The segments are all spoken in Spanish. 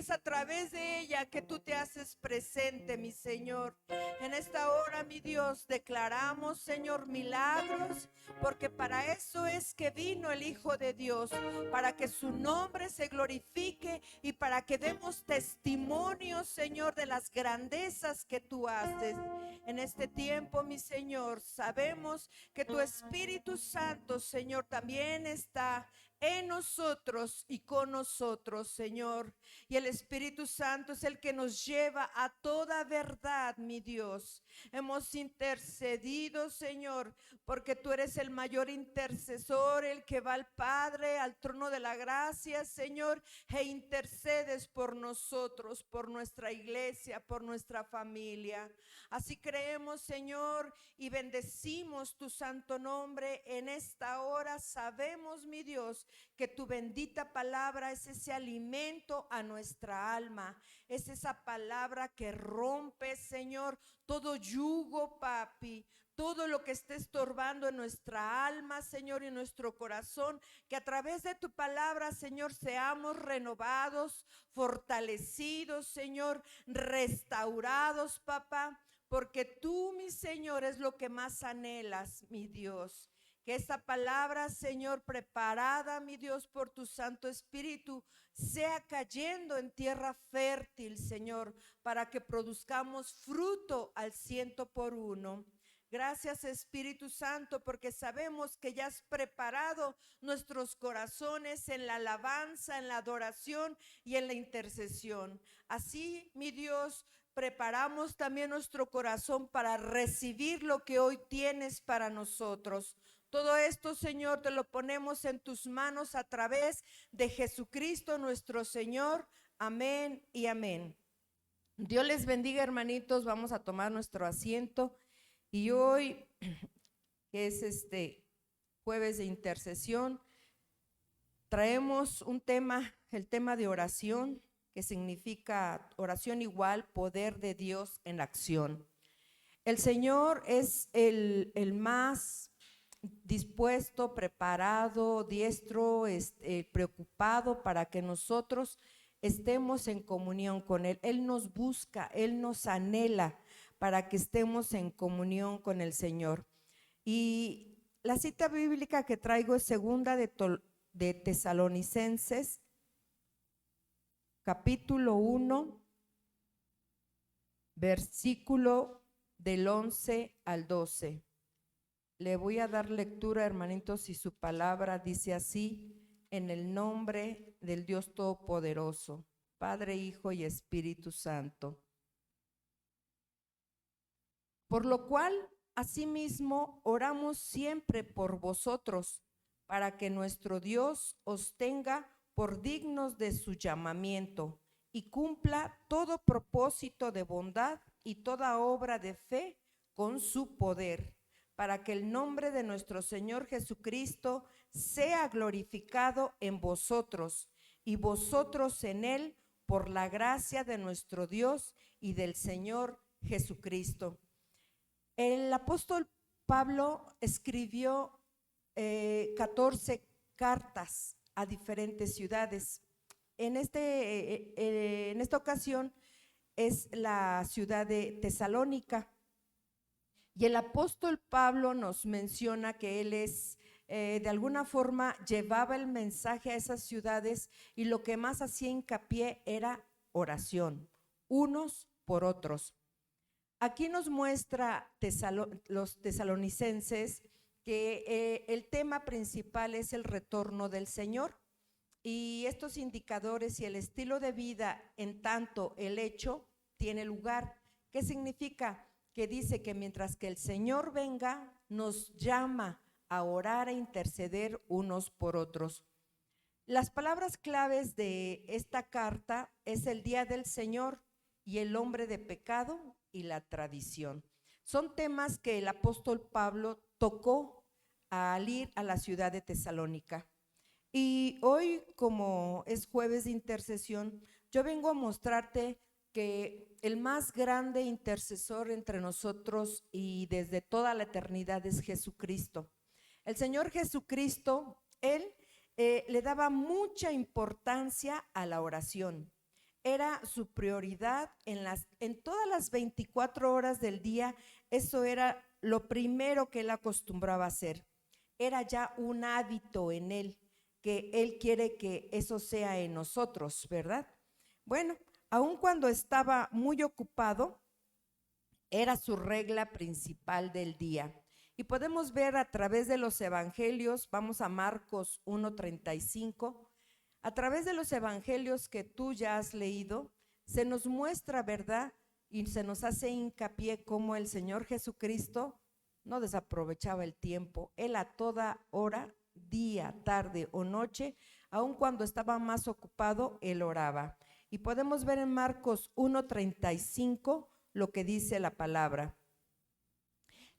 es a través de ella que tú te haces presente, mi Señor. En esta hora, mi Dios, declaramos, Señor, milagros, porque para eso es que vino el Hijo de Dios, para que su nombre se glorifique y para que demos testimonio, Señor, de las grandezas que tú haces. En este tiempo, mi Señor, sabemos que tu Espíritu Santo, Señor, también está en nosotros y con nosotros, Señor. Y el Espíritu Santo es el que nos lleva a toda verdad, mi Dios. Hemos intercedido, Señor, porque tú eres el mayor intercesor, el que va al Padre, al trono de la gracia, Señor, e intercedes por nosotros, por nuestra iglesia, por nuestra familia. Así creemos, Señor, y bendecimos tu santo nombre en esta hora. Sabemos, mi Dios, que tu bendita palabra es ese alimento a nuestra alma, es esa palabra que rompe, Señor, todo yugo, papi, todo lo que esté estorbando en nuestra alma, Señor, y en nuestro corazón, que a través de tu palabra, Señor, seamos renovados, fortalecidos, Señor, restaurados, papá, porque tú, mi Señor, es lo que más anhelas, mi Dios. Que esta palabra, Señor, preparada, mi Dios, por tu Santo Espíritu, sea cayendo en tierra fértil, Señor, para que produzcamos fruto al 100%. Gracias, Espíritu Santo, porque sabemos que ya has preparado nuestros corazones en la alabanza, en la adoración y en la intercesión. Así, mi Dios, preparamos también nuestro corazón para recibir lo que hoy tienes para nosotros. Todo esto, Señor, te lo ponemos en tus manos a través de Jesucristo nuestro Señor. Amén y amén. Dios les bendiga, hermanitos. Vamos a tomar nuestro asiento. Y hoy, que es jueves de intercesión, traemos un tema, el tema de oración, que significa oración igual, poder de Dios en acción. El Señor es el más dispuesto, preparado, diestro, preocupado para que nosotros estemos en comunión con Él. Él nos busca, Él nos anhela para que estemos en comunión con el Señor. Y la cita bíblica que traigo es segunda de Tesalonicenses, capítulo 1, versículo del 11 al 12. Le voy a dar lectura, hermanitos, y su palabra dice así: en el nombre del Dios Todopoderoso, Padre, Hijo y Espíritu Santo. Por lo cual, asimismo, oramos siempre por vosotros, para que nuestro Dios os tenga por dignos de su llamamiento y cumpla todo propósito de bondad y toda obra de fe con su poder, para que el nombre de nuestro Señor Jesucristo sea glorificado en vosotros y vosotros en Él, por la gracia de nuestro Dios y del Señor Jesucristo. El apóstol Pablo escribió 14 cartas a diferentes ciudades. En esta ocasión es la ciudad de Tesalónica. Y el apóstol Pablo nos menciona que él de alguna forma llevaba el mensaje a esas ciudades, y lo que más hacía hincapié era oración, unos por otros. Aquí nos muestra los tesalonicenses que el tema principal es el retorno del Señor, y estos indicadores y el estilo de vida en tanto el hecho tiene lugar. ¿Qué significa? Que dice que mientras que el Señor venga, nos llama a orar e interceder unos por otros. Las palabras claves de esta carta es el día del Señor y el hombre de pecado y la tradición. Son temas que el apóstol Pablo tocó al ir a la ciudad de Tesalónica. Y hoy, como es jueves de intercesión, yo vengo a mostrarte que el más grande intercesor entre nosotros y desde toda la eternidad es Jesucristo. El Señor Jesucristo, Él le daba mucha importancia a la oración. era su prioridad en todas las 24 horas del día. Eso era lo primero que él acostumbraba a hacer. Era ya un hábito en él, que él quiere que eso sea en nosotros, ¿verdad? Bueno, aun cuando estaba muy ocupado, era su regla principal del día. Y podemos ver a través de los evangelios, vamos a Marcos 1:35, a través de los evangelios que tú ya has leído, se nos muestra, ¿verdad? Y se nos hace hincapié cómo el Señor Jesucristo no desaprovechaba el tiempo. Él a toda hora, día, tarde o noche, aun cuando estaba más ocupado, él oraba. Y podemos ver en Marcos 1:35 lo que dice la palabra.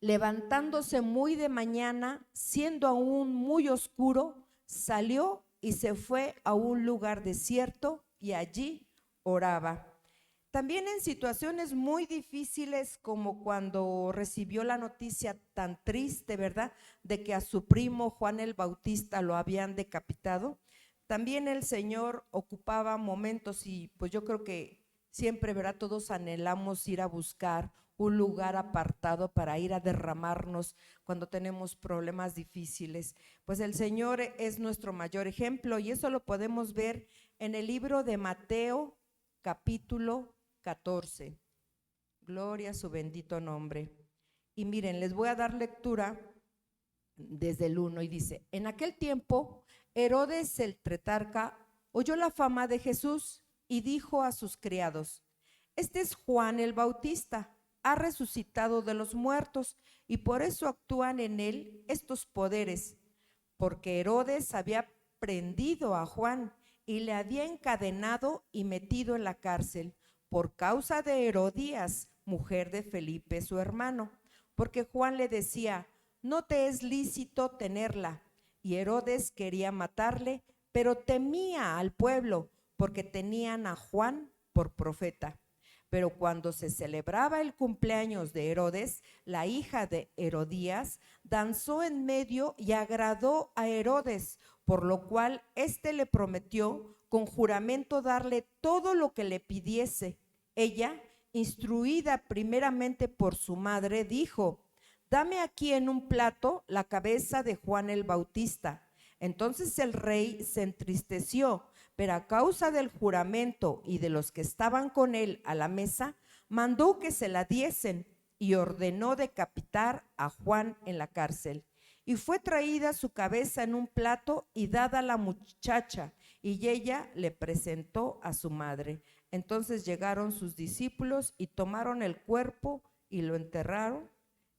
Levantándose muy de mañana, siendo aún muy oscuro, salió y se fue a un lugar desierto y allí oraba. También en situaciones muy difíciles, como cuando recibió la noticia tan triste, ¿verdad?, de que a su primo Juan el Bautista lo habían decapitado, también el Señor ocupaba momentos, y pues yo creo que siempre, ¿verdad?, todos anhelamos ir a buscar un lugar apartado para ir a derramarnos cuando tenemos problemas difíciles. Pues el Señor es nuestro mayor ejemplo, y eso lo podemos ver en el libro de Mateo, capítulo 14. Gloria a su bendito nombre. Y miren, les voy a dar lectura desde el 1 y dice: en aquel tiempo Herodes el tetrarca oyó la fama de Jesús y dijo a sus criados: este es Juan el Bautista, ha resucitado de los muertos y por eso actúan en él estos poderes, porque Herodes había prendido a Juan y le había encadenado y metido en la cárcel por causa de Herodías, mujer de Felipe su hermano, porque Juan le decía: no te es lícito tenerla. Y Herodes quería matarle, pero temía al pueblo, porque tenían a Juan por profeta. Pero cuando se celebraba el cumpleaños de Herodes, la hija de Herodías danzó en medio y agradó a Herodes, por lo cual éste le prometió con juramento darle todo lo que le pidiese. Ella, instruida primeramente por su madre, dijo: dame aquí en un plato la cabeza de Juan el Bautista. Entonces el rey se entristeció, pero a causa del juramento y de los que estaban con él a la mesa, mandó que se la diesen y ordenó decapitar a Juan en la cárcel. Y fue traída su cabeza en un plato y dada a la muchacha, y ella le presentó a su madre. Entonces llegaron sus discípulos y tomaron el cuerpo y lo enterraron,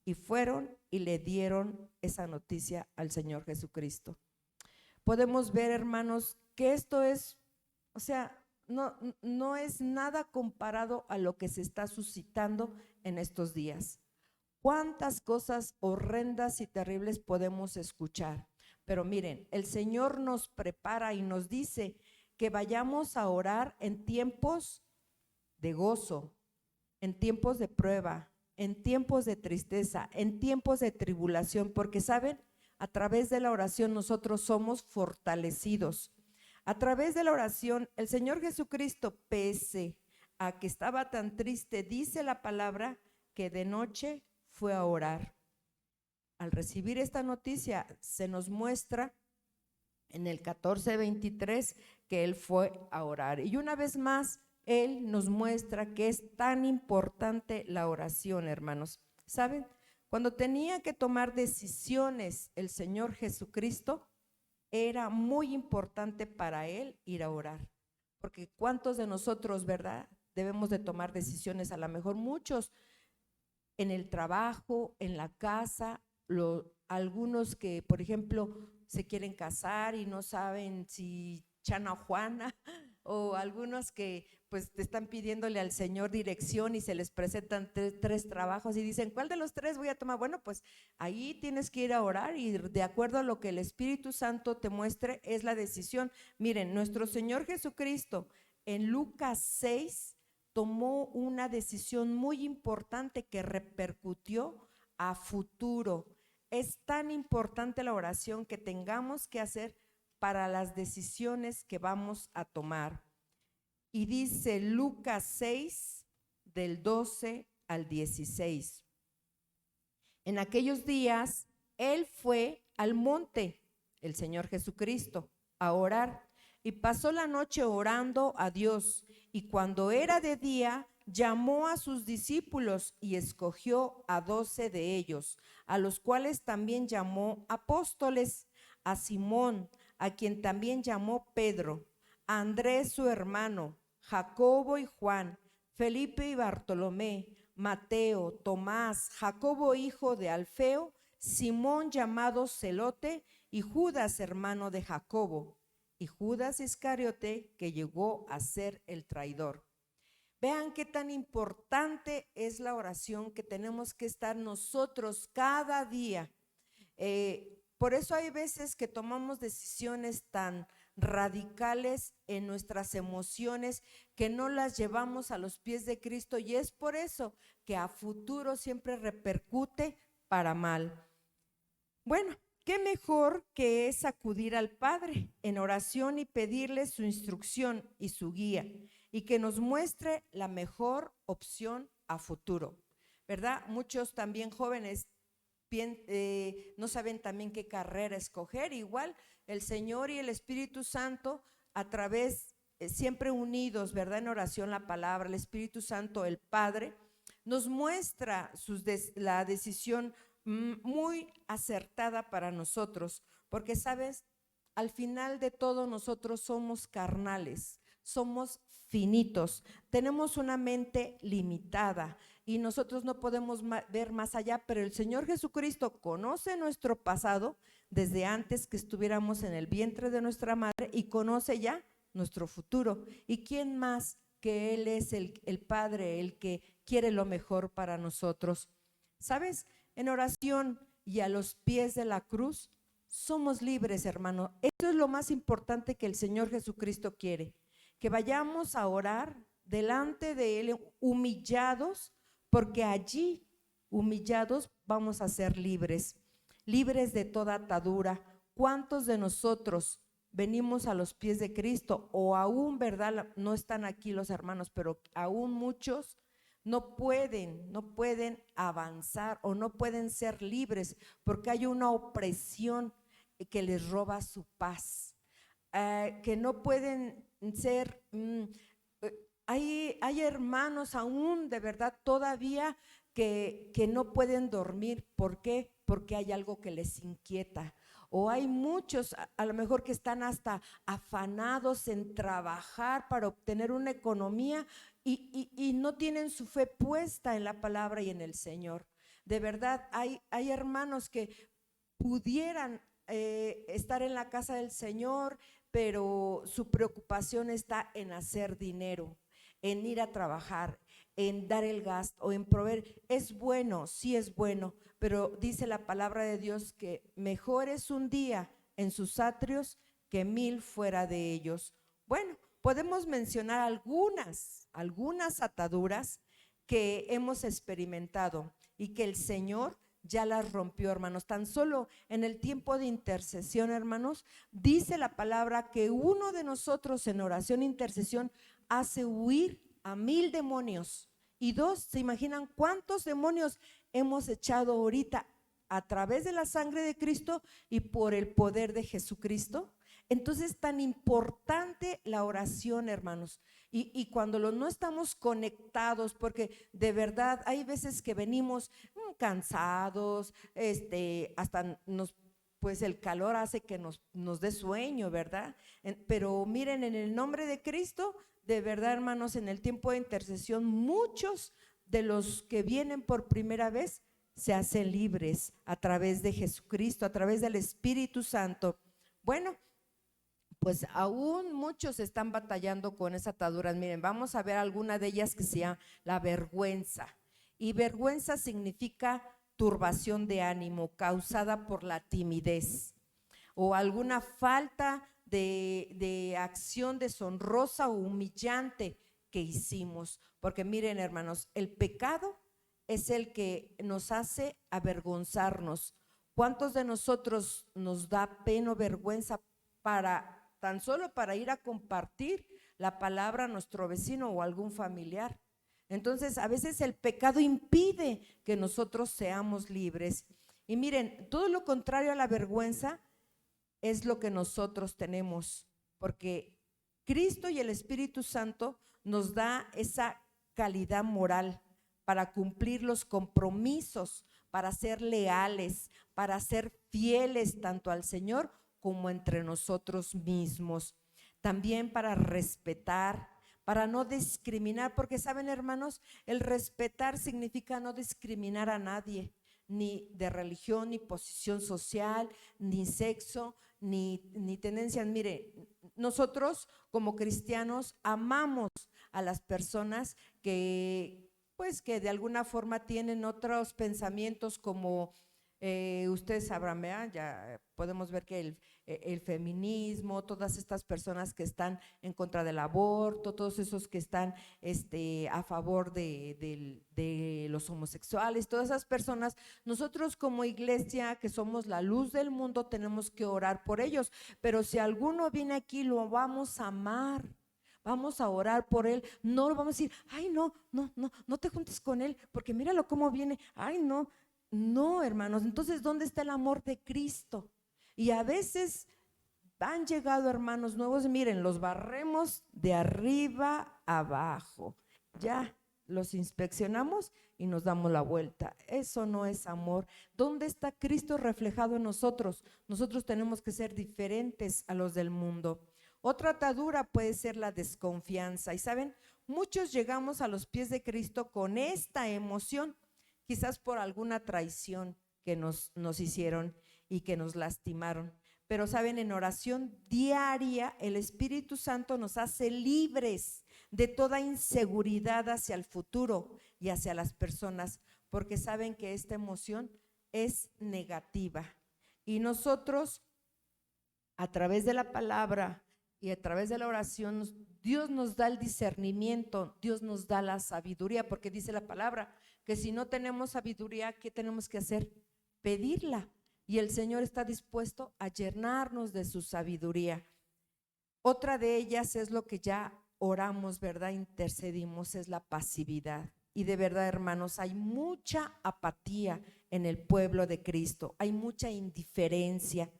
y fueron y le dieron esa noticia al Señor Jesucristo. Podemos ver, hermanos, que esto es, o sea, no es nada comparado a lo que se está suscitando en estos días. Cuántas cosas horrendas y terribles podemos escuchar. Pero miren, el Señor nos prepara y nos dice que vayamos a orar en tiempos de gozo, en tiempos de prueba, en tiempos de tristeza, en tiempos de tribulación, porque saben, a través de la oración nosotros somos fortalecidos. A través de la oración, el Señor Jesucristo, pese a que estaba tan triste, dice la palabra que de noche fue a orar. Al recibir esta noticia, se nos muestra en el 14:23 que él fue a orar. Y una vez más, él nos muestra que es tan importante la oración, hermanos. ¿Saben? Cuando tenía que tomar decisiones el Señor Jesucristo, era muy importante para él ir a orar. Porque ¿cuántos de nosotros, verdad, debemos de tomar decisiones? A lo mejor muchos en el trabajo, en la casa, algunos que, por ejemplo, se quieren casar y no saben si Chana o Juana, o algunos que pues te están pidiéndole al Señor dirección y se les presentan tres trabajos y dicen: ¿cuál de los tres voy a tomar? Bueno, pues ahí tienes que ir a orar y de acuerdo a lo que el Espíritu Santo te muestre es la decisión. Miren, nuestro Señor Jesucristo en Lucas 6 tomó una decisión muy importante que repercutió a futuro. Es tan importante la oración que tengamos que hacer para las decisiones que vamos a tomar. Y dice Lucas 6, del 12 al 16. En aquellos días, él fue al monte, el Señor Jesucristo, a orar, y pasó la noche orando a Dios. Y cuando era de día, llamó a sus discípulos y escogió a 12 de ellos, a los cuales también llamó apóstoles: a Simón, a quien también llamó Pedro, a Andrés su hermano, Jacobo y Juan, Felipe y Bartolomé, Mateo, Tomás, Jacobo hijo de Alfeo, Simón llamado Celote, y Judas hermano de Jacobo, y Judas Iscariote, que llegó a ser el traidor. Vean qué tan importante es la oración que tenemos que estar nosotros cada día. Por eso hay veces que tomamos decisiones tan radicales en nuestras emociones que no las llevamos a los pies de Cristo, y es por eso que a futuro siempre repercute para mal. Bueno, qué mejor que es acudir al Padre en oración y pedirle su instrucción y su guía, y que nos muestre la mejor opción a futuro, ¿verdad? Muchos también jóvenes no saben también qué carrera escoger. Igual el Señor y el Espíritu Santo, a través, siempre unidos, ¿verdad? En oración, la palabra, el Espíritu Santo, el Padre, nos muestra la decisión muy acertada para nosotros, porque sabes, al final de todo nosotros somos carnales, somos finitos, tenemos una mente limitada y nosotros no podemos ver más allá, pero el Señor Jesucristo conoce nuestro pasado desde antes que estuviéramos en el vientre de nuestra madre, y conoce ya nuestro futuro. ¿Y quién más que Él es el Padre, el que quiere lo mejor para nosotros? ¿Sabes? En oración y a los pies de la cruz somos libres, hermano. Eso es lo más importante que el Señor Jesucristo quiere, que vayamos a orar delante de Él humillados, porque allí, humillados, vamos a ser libres, libres de toda atadura. ¿Cuántos de nosotros venimos a los pies de Cristo? O aún, ¿verdad? No están aquí los hermanos, pero aún muchos no pueden avanzar o no pueden ser libres porque hay una opresión que les roba su paz, que no pueden ser… Hay hermanos aún de verdad todavía que no pueden dormir. ¿Por qué? Porque hay algo que les inquieta. O hay muchos a lo mejor que están hasta afanados en trabajar para obtener una economía y no tienen su fe puesta en la palabra y en el Señor. De verdad, hay hermanos que pudieran estar en la casa del Señor, pero su preocupación está en hacer dinero, en ir a trabajar, en dar el gasto o en proveer. Es bueno, sí es bueno, pero dice la palabra de Dios que mejor es un día en sus atrios que 1000 fuera de ellos. Bueno, podemos mencionar algunas ataduras que hemos experimentado y que el Señor ya las rompió, hermanos. Tan solo en el tiempo de intercesión, hermanos, dice la palabra que uno de nosotros en oración e intercesión hace huir a 1000 demonios. Y dos, ¿se imaginan cuántos demonios hemos echado ahorita a través de la sangre de Cristo y por el poder de Jesucristo? Entonces, tan importante la oración, hermanos. Y cuando no estamos conectados, porque de verdad hay veces que venimos cansados, hasta pues el calor hace que nos dé sueño, ¿verdad? Pero miren, en el nombre de Cristo, de verdad, hermanos, en el tiempo de intercesión, muchos de los que vienen por primera vez se hacen libres a través de Jesucristo, a través del Espíritu Santo. Bueno, pues aún muchos están batallando con esas ataduras. Miren, vamos a ver alguna de ellas, que se llama la vergüenza. Y vergüenza significa turbación de ánimo causada por la timidez o alguna falta de acción deshonrosa o humillante que hicimos. Porque miren, hermanos, el pecado es el que nos hace avergonzarnos. ¿Cuántos de nosotros nos da pena o vergüenza tan solo para ir a compartir la palabra a nuestro vecino o a algún familiar. Entonces, a veces el pecado impide que nosotros seamos libres. Y miren, todo lo contrario a la vergüenza es lo que nosotros tenemos, porque Cristo y el Espíritu Santo nos da esa calidad moral para cumplir los compromisos, para ser leales, para ser fieles tanto al Señor como entre nosotros mismos. También para respetar, para no discriminar, porque saben, hermanos, el respetar significa no discriminar a nadie, ni de religión, ni posición social, ni sexo, ni tendencias. Mire, nosotros como cristianos amamos a las personas que, pues, que de alguna forma tienen otros pensamientos como ustedes sabrán, ¿verdad? Ya podemos ver que el feminismo, todas estas personas que están en contra del aborto, todos esos que están a favor de los homosexuales, todas esas personas, nosotros como iglesia que somos la luz del mundo tenemos que orar por ellos, pero si alguno viene aquí lo vamos a amar. Vamos a orar por él, no lo vamos a decir, ay no te juntes con él, porque míralo cómo viene, ay no, hermanos. Entonces, ¿dónde está el amor de Cristo? Y a veces han llegado hermanos nuevos, miren, los barremos de arriba abajo, ya los inspeccionamos y nos damos la vuelta. Eso no es amor. ¿Dónde está Cristo reflejado en nosotros? Nosotros tenemos que ser diferentes a los del mundo. Otra atadura puede ser la desconfianza. Y saben, muchos llegamos a los pies de Cristo con esta emoción, quizás por alguna traición que nos hicieron y que nos lastimaron. Pero saben, en oración diaria el Espíritu Santo nos hace libres de toda inseguridad hacia el futuro y hacia las personas, porque saben que esta emoción es negativa. Y nosotros, a través de la palabra y a través de la oración, Dios nos da el discernimiento, Dios nos da la sabiduría, porque dice la palabra que si no tenemos sabiduría, ¿qué tenemos que hacer? Pedirla. Y el Señor está dispuesto a llenarnos de su sabiduría. Otra de ellas es lo que ya oramos, ¿verdad? Intercedimos, es la pasividad. Y de verdad, hermanos, hay mucha apatía en el pueblo de Cristo, hay mucha indiferencia.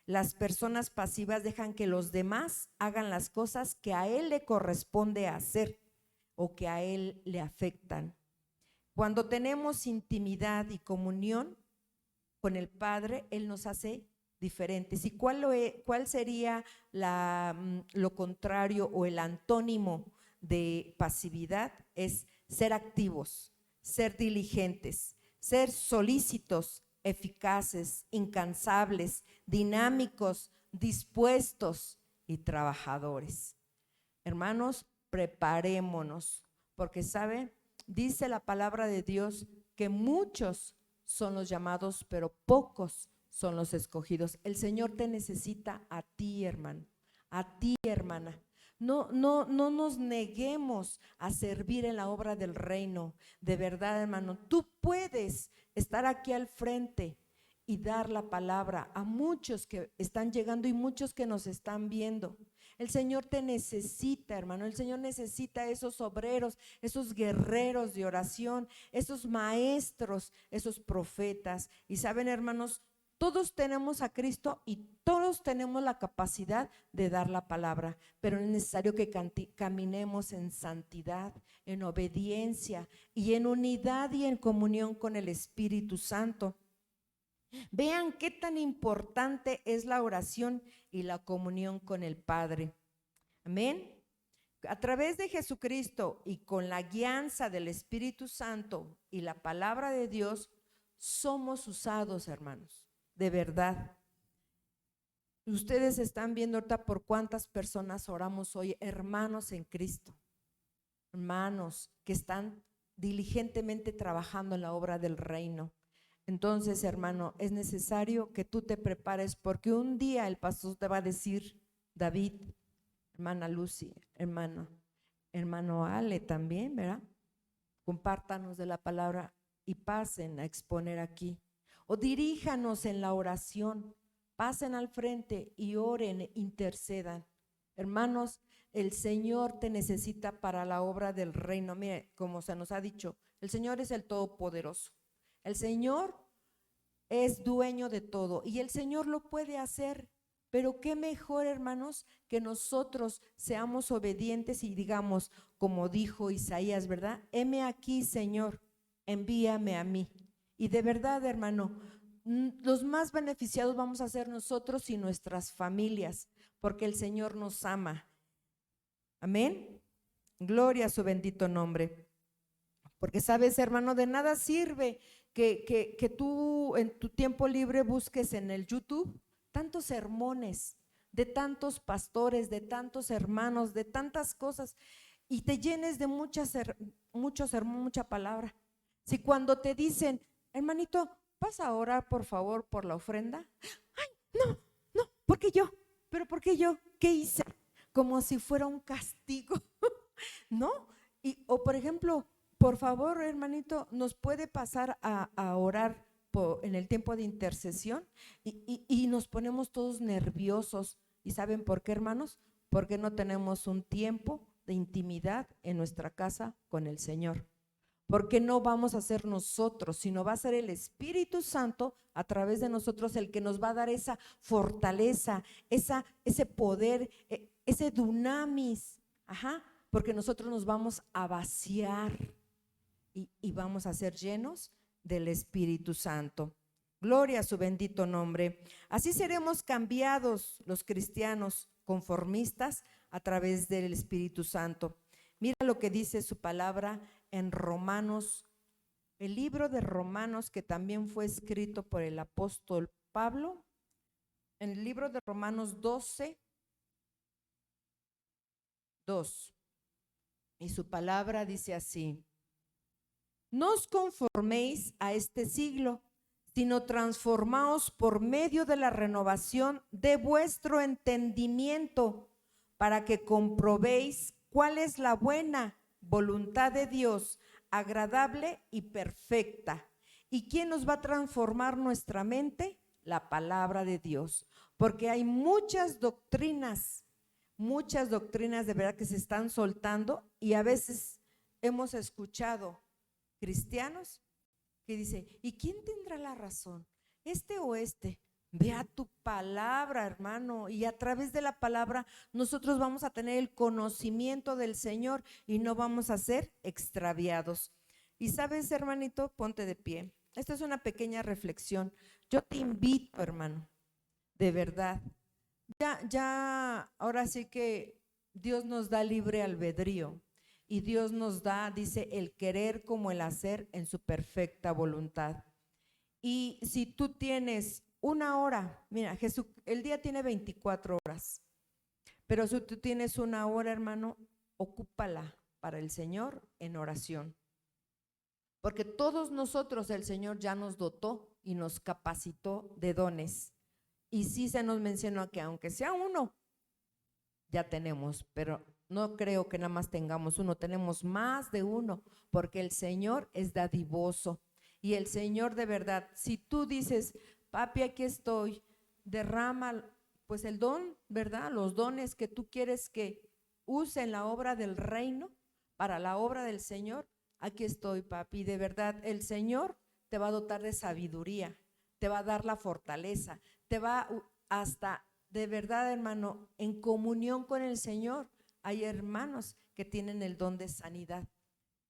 Las personas pasivas dejan que los demás hagan las cosas que a él le corresponde hacer o que a él le afectan. Cuando tenemos intimidad y comunión con el Padre, Él nos hace diferentes. ¿Y cuál sería lo contrario o el antónimo de pasividad? Es ser activos, ser diligentes, ser solícitos, eficaces, incansables, dinámicos, dispuestos y trabajadores. Hermanos, preparémonos, porque ¿sabe? Dice la palabra de Dios que muchos son los llamados, pero pocos son los escogidos. El Señor te necesita a ti, hermano, a ti, hermana. No nos neguemos a servir en la obra del reino. De verdad, hermano, tú puedes estar aquí al frente y dar la palabra a muchos que están llegando y muchos que nos están viendo. El Señor te necesita, hermano. El Señor necesita esos obreros, esos guerreros de oración, esos maestros, esos profetas. Y saben, hermanos, todos tenemos a Cristo y todos tenemos la capacidad de dar la palabra, pero es necesario que caminemos en santidad, en obediencia y en unidad y en comunión con el Espíritu Santo. Vean qué tan importante es la oración y la comunión con el Padre. Amén. A través de Jesucristo y con la guianza del Espíritu Santo y la palabra de Dios, somos usados, hermanos, de verdad. Ustedes están viendo ahorita por cuántas personas oramos hoy, hermanos en Cristo, hermanos que están diligentemente trabajando en la obra del reino. Entonces, hermano, es necesario que tú te prepares, porque un día el pastor te va a decir, David, hermana Lucy, hermano Ale también, ¿verdad? Compártanos de la palabra y pasen a exponer aquí. O diríjanos en la oración, pasen al frente y oren, intercedan. Hermanos, el Señor te necesita para la obra del reino. Mire, como se nos ha dicho, el Señor es el Todopoderoso. El Señor es dueño de todo y el Señor lo puede hacer. Pero qué mejor, hermanos, que nosotros seamos obedientes y digamos, como dijo Isaías, ¿verdad? Heme aquí, Señor, envíame a mí. Y de verdad, hermano, los más beneficiados vamos a ser nosotros y nuestras familias, porque el Señor nos ama. Amén. Gloria a su bendito nombre. Porque sabes, hermano, de nada sirve que tú en tu tiempo libre busques en el YouTube tantos sermones de tantos pastores, de tantos hermanos, de tantas cosas y te llenes de mucho sermón, mucha palabra. Si cuando te dicen, hermanito, ¿vas a orar por favor por la ofrenda? Ay, no, ¿por qué yo? ¿Pero por qué yo? ¿Qué hice? Como si fuera un castigo, ¿no? O por ejemplo, por favor, hermanito, ¿nos puede pasar a orar en el tiempo de intercesión? Y nos ponemos todos nerviosos. ¿Y saben por qué, hermanos? Porque no tenemos un tiempo de intimidad en nuestra casa con el Señor. Porque no vamos a ser nosotros, sino va a ser el Espíritu Santo a través de nosotros el que nos va a dar esa fortaleza, ese poder, ese dunamis, porque nosotros nos vamos a vaciar y vamos a ser llenos del Espíritu Santo. Gloria a su bendito nombre. Así seremos cambiados los cristianos conformistas a través del Espíritu Santo. Mira lo que dice su palabra en Romanos, el libro de Romanos, que también fue escrito por el apóstol Pablo, en el libro de Romanos 12, 2. Y su palabra dice así: no os conforméis a este siglo, sino transformaos por medio de la renovación de vuestro entendimiento, para que comprobéis cuál es la buena voluntad de Dios, agradable y perfecta. ¿Y quién nos va a transformar nuestra mente? La palabra de Dios, porque hay muchas doctrinas de verdad que se están soltando y a veces hemos escuchado cristianos que dicen, ¿y quién tendrá la razón? ¿Este o este? Vea tu palabra, hermano, y a través de la palabra nosotros vamos a tener el conocimiento del Señor y no vamos a ser extraviados. Y sabes, hermanito, ponte de pie. Esta es una pequeña reflexión. Yo te invito, hermano, de verdad. Ahora sí que Dios nos da libre albedrío y Dios nos da, dice, el querer como el hacer en su perfecta voluntad. Y si tú tienes una hora, mira, el día tiene 24 horas, pero si tú tienes una hora, hermano, ocúpala para el Señor en oración. Porque todos nosotros el Señor ya nos dotó y nos capacitó de dones. Y sí se nos mencionó que aunque sea uno, ya tenemos, pero no creo que nada más tengamos uno, tenemos más de uno, porque el Señor es dadivoso. Y el Señor de verdad, si tú dices, papi, aquí estoy, derrama pues el don, ¿verdad? Los dones que tú quieres que use en la obra del reino, para la obra del Señor, aquí estoy, papi. De verdad, el Señor te va a dotar de sabiduría, te va a dar la fortaleza, te va hasta, de verdad, hermano, en comunión con el Señor. Hay hermanos que tienen el don de sanidad.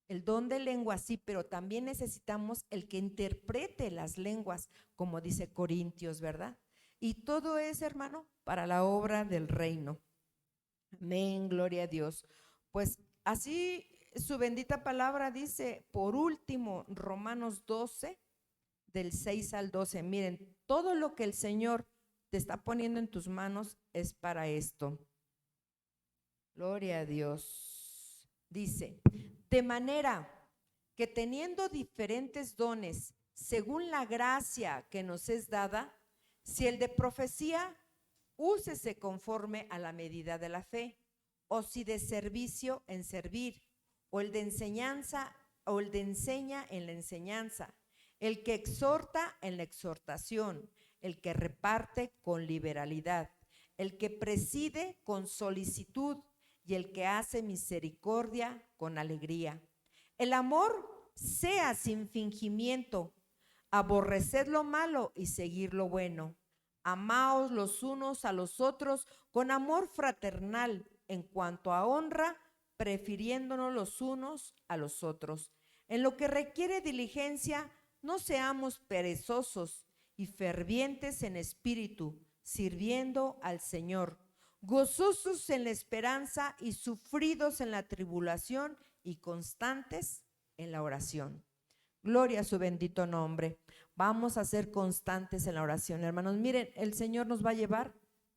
El don de lengua sí, pero también necesitamos el que interprete las lenguas, como dice Corintios, ¿verdad? Y todo es, hermano, para la obra del reino. Amén, gloria a Dios. Pues así su bendita palabra dice, por último, Romanos 12, del 6 al 12. Miren, todo lo que el Señor te está poniendo en tus manos es para esto. Gloria a Dios. Dice, de manera que teniendo diferentes dones, según la gracia que nos es dada, si el de profecía, úsese conforme a la medida de la fe, o si de servicio, en servir, o el de enseñanza, o el de enseña en la enseñanza, el que exhorta en la exhortación, el que reparte con liberalidad, el que preside con solicitud, y el que hace misericordia con alegría. El amor sea sin fingimiento, aborreced lo malo y seguir lo bueno. Amaos los unos a los otros con amor fraternal, en cuanto a honra, prefiriéndonos los unos a los otros. En lo que requiere diligencia, no seamos perezosos y fervientes en espíritu, sirviendo al Señor, gozosos en la esperanza y sufridos en la tribulación y constantes en la oración. Gloria a su bendito nombre. Vamos a ser constantes en la oración, hermanos. Miren, el Señor nos va a llevar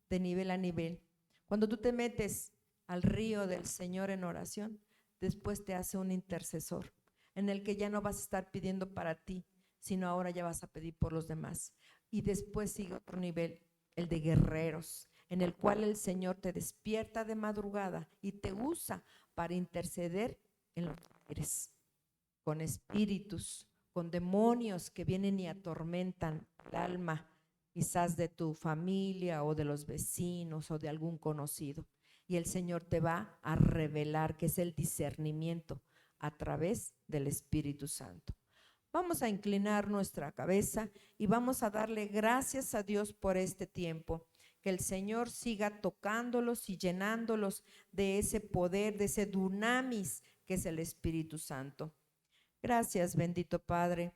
de nivel a nivel. Cuando tú te metes al río del Señor en oración, después te hace un intercesor, en el que ya no vas a estar pidiendo para ti, sino ahora ya vas a pedir por los demás. Y después sigue otro nivel, el de guerreros, en el cual el Señor te despierta de madrugada y te usa para interceder en los aires, con espíritus, con demonios que vienen y atormentan el alma, quizás de tu familia o de los vecinos o de algún conocido. Y el Señor te va a revelar, que es el discernimiento a través del Espíritu Santo. Vamos a inclinar nuestra cabeza y vamos a darle gracias a Dios por este tiempo. Que el Señor siga tocándolos y llenándolos de ese poder, de ese dunamis que es el Espíritu Santo. Gracias, bendito Padre.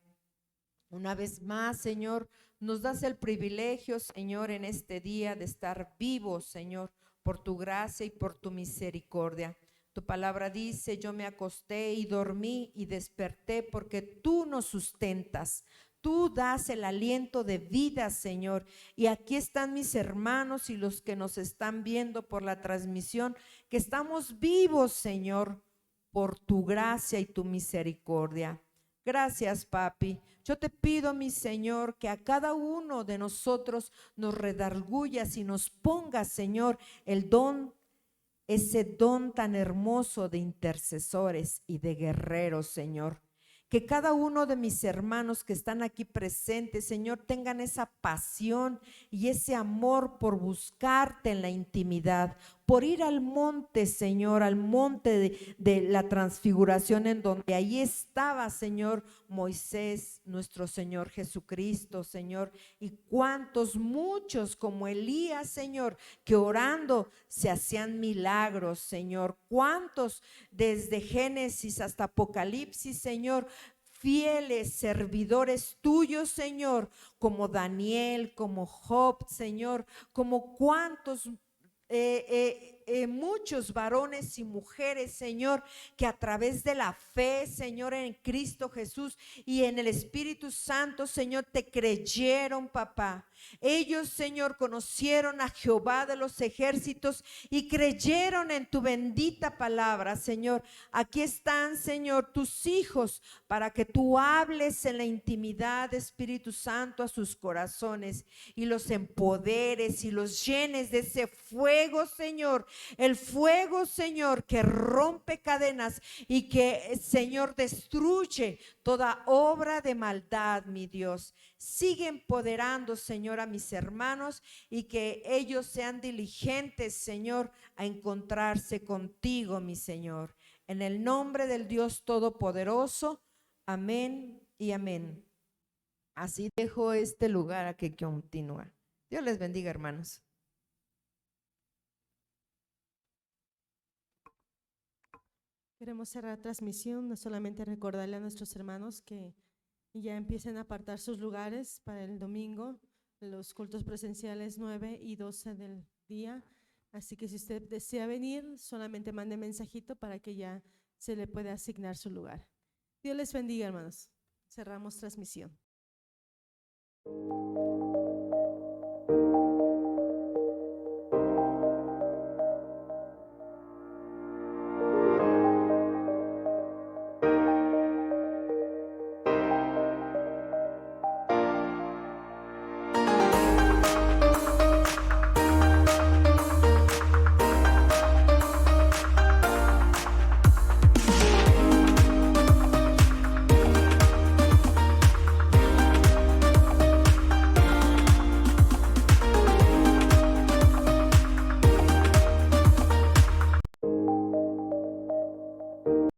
Una vez más, Señor, nos das el privilegio, Señor, en este día de estar vivos, Señor, por tu gracia y por tu misericordia. Tu palabra dice: yo me acosté y dormí y desperté porque tú nos sustentas. Tú das el aliento de vida, Señor. Y aquí están mis hermanos y los que nos están viendo por la transmisión, que estamos vivos, Señor, por tu gracia y tu misericordia. Gracias, papi. Yo te pido, mi Señor, que a cada uno de nosotros nos redargullas y nos pongas, Señor, el don, ese don tan hermoso de intercesores y de guerreros, Señor. Que cada uno de mis hermanos que están aquí presentes, Señor, tengan esa pasión y ese amor por buscarte en la intimidad, por ir al monte, Señor, al monte de la transfiguración, en donde ahí estaba, Señor, Moisés, nuestro Señor Jesucristo, Señor, y cuántos, muchos como Elías, Señor, que orando se hacían milagros, Señor. Cuántos desde Génesis hasta Apocalipsis, Señor, fieles servidores tuyos, Señor, como Daniel, como Job, Señor, como cuántos muchos varones y mujeres, Señor, que a través de la fe, Señor, en Cristo Jesús y en el Espíritu Santo, Señor, te creyeron, papá. Ellos, Señor, conocieron a Jehová de los ejércitos y creyeron en tu bendita palabra, Señor. Aquí están, Señor, tus hijos, para que tú hables en la intimidad, Espíritu Santo, a sus corazones y los empoderes y los llenes de ese fuego, Señor. El fuego, Señor, que rompe cadenas y que, Señor, destruye toda obra de maldad, mi Dios. Sigue empoderando, Señor, a mis hermanos y que ellos sean diligentes, Señor, a encontrarse contigo, mi Señor. En el nombre del Dios Todopoderoso, amén y amén. Así dejo este lugar a que continúa. Dios les bendiga, hermanos. Queremos cerrar transmisión, no solamente recordarle a nuestros hermanos que ya empiecen a apartar sus lugares para el domingo, los cultos presenciales 9 y 12 del día. Así que si usted desea venir, solamente mande mensajito para que ya se le pueda asignar su lugar. Dios les bendiga, hermanos. Cerramos transmisión.